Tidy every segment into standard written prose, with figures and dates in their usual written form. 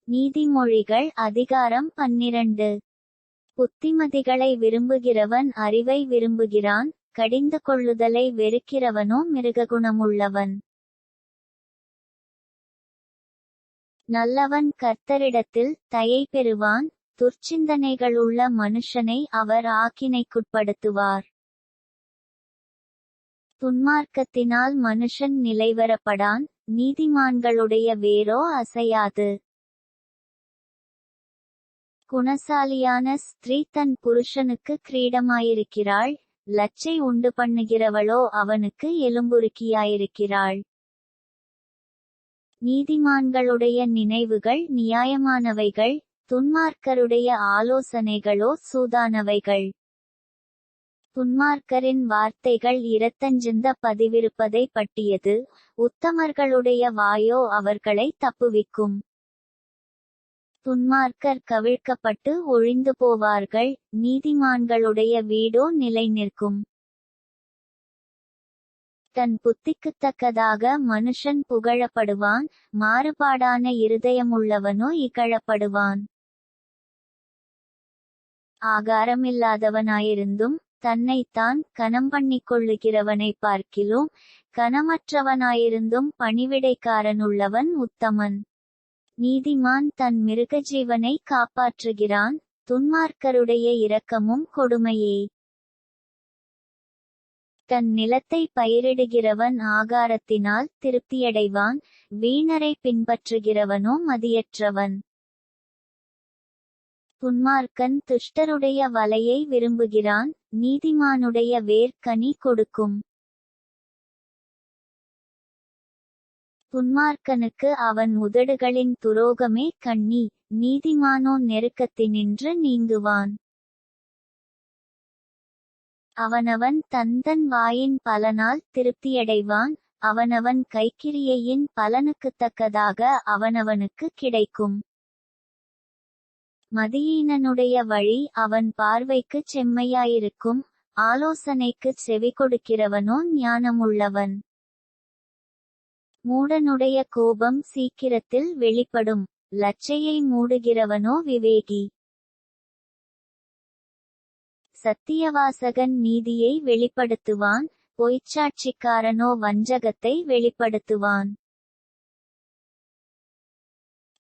நீதிமொழிகள் அதிகாரம் 12. புத்திமதிகளை விரும்புகிறவன் அறிவை விரும்புகிறான், கடிந்து கொள்ளுதலை வெறுக்கிறவனோ மிருககுணமுள்ளவன். நல்லவன் கர்த்தரிடத்தில் தயை பெறுவான், துர்ச்சிந்தனைகளுள்ள மனுஷனை அவர் ஆக்கினைக்குட்படுத்துவார். துன்மார்க்கத்தினால் மனுஷன் நிலைவரப்படான், நீதிமான்களுடைய வேரோ அசையாது. குணசாலியான ஸ்திரீ தன் புருஷனுக்கு கிரீடமாயிருக்கிறாள், லச்சை உண்டு பண்ணுகிறவளோ அவனுக்கு எலும்புருக்கியாயிருக்கிறாள். நீதிமான்களுடைய நினைவுகள் நியாயமானவைகள், துன்மார்க்கருடைய ஆலோசனைகளோ சூதானவைகள். துன்மார்க்கரின் வார்த்தைகள் இரத்தஞ்சிந்த பதிவிருப்பதை பட்டியது, உத்தமர்களுடைய வாயோ அவர்களை தப்புவிக்கும். துன்மார்க்கர் கவிழ்க்கப்பட்டு ஒழிந்து போவார்கள், நீதிமான்களுடைய வீடோ நிலை நிற்கும். தன் புத்திக்குத்தக்கதாக மனுஷன் புகழப்படுவான், மாறுபாடான இருதயமுள்ளவனோ இகழப்படுவான். ஆகாரமில்லாதவனாயிருந்தும் தன்னைத்தான் கனம் பண்ணிக்கொள்ளுகிறவனை பார்க்கிலும், கனமற்றவனாயிருந்தும் பணிவிடைக்காரனுள்ளவன் உத்தமன். நீதிமான் தன் மிருகஜீவனை காப்பாற்றுகிறான், துன்மார்க்கருடைய இரக்கமும் கொடுமையே. தன் நிலத்தை பயிரிடுகிறவன் ஆகாரத்தினால் திருப்தியடைவான், வீணரை பின்பற்றுகிறவனோ மதியற்றவன். துன்மார்க்கன் துஷ்டருடைய வலையை விரும்புகிறான், நீதிமானுடைய வேர் கனி கொடுக்கும். துன்மார்க்கனுக்கு அவன் உதடுகளின் துரோகமே கண்ணி, நீதிமானோ நெருக்கத்தினின்று நீங்குவான். அவனவன் தந்தன் வாயின் பலனால் திருப்தியடைவான், அவனவன் கைக்கிரியையின் பலனுக்குத்தக்கதாக அவனவனுக்கு கிடைக்கும். மதியீனனுடைய வழி அவன் பார்வைக்குச் செம்மையாயிருக்கும், ஆலோசனைக்குச் செவி கொடுக்கிறவனோ ஞானமுள்ளவன். மூடனுடைய கோபம் சீக்கிரத்தில் வெளிப்படும், லச்சையை மூடுகிறவனோ விவேகி. சத்தியவாசகன் நீதியை வெளிப்படுத்துவான், பொய்ச்சாட்சிக்காரனோ வஞ்சகத்தை வெளிப்படுத்துவான்.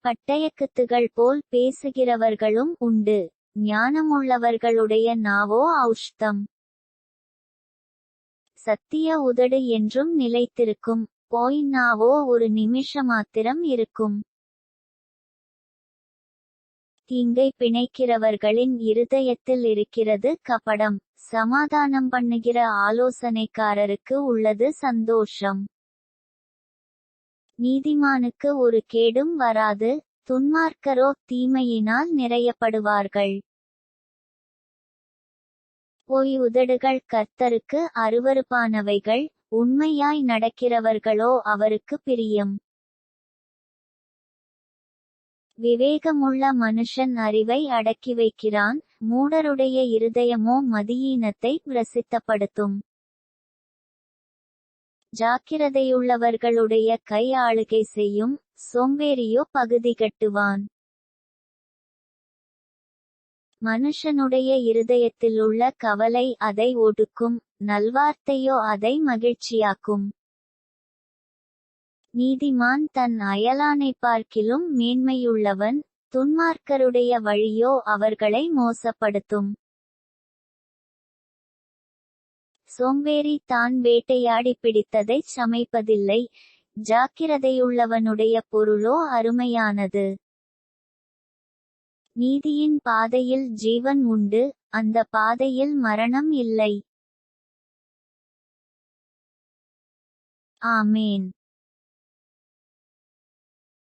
பட்டயக்குத்துகள் போல் பேசுகிறவர்களும் உண்டு, ஞானமுள்ளவர்களுடைய நாவோ ஔஷ்தம். சத்திய உதடு என்றும் நிலைத்திருக்கும், பொய் நாவோ ஒரு நிமிஷமாத்திரம் இருக்கும். தீங்கை பிணைக்கிறவர்களின் இருதயத்தில் இருக்கிறது கபடம், சமாதானம் பண்ணுகிற ஆலோசனைக்காரருக்கு உள்ளது சந்தோஷம். நீதிமானுக்கு ஒரு கேடும் வராது, துன்மார்க்கரோ தீமையினால் நிறையப்படுவார்கள். பொய் உதடுகள் கர்த்தருக்கு அருவருப்பானவைகள், உண்மையாய் நடக்கிறவர்களோ அவருக்கு பிரியம். விவேகமுள்ள மனுஷன் அறிவை அடக்கி வைக்கிறான், மூடருடைய இருதயமோ மதியீனத்தை பிரசித்தப்படுத்தும். ஜாக்கிரதையுள்ளவர்களுடைய கை ஆளுகை செய்யும், சோம்பேறியோ பகுதி கட்டுவான். மனுஷனுடைய இருதயத்திலுள்ள கவலை அதை ஒடுக்கும், நல்வார்த்தையோ அதை மகிழ்ச்சியாக்கும். நீதிமான் தன் அயலானை பார்க்கிலும் மேன்மையுள்ளவன், துன்மார்க்கருடைய வழியோ அவர்களை மோசப்படுத்தும். சோம்பேறி தான் வேட்டையாடி பிடித்ததைச் சமைப்பதில்லை, ஜாக்கிரதையுள்ளவனுடைய பொருளோ அருமையானது. நீதியின் பாதையில் ஜீவன் உண்டு, அந்த பாதையில் மரணம் இல்லை. ஆமேன்.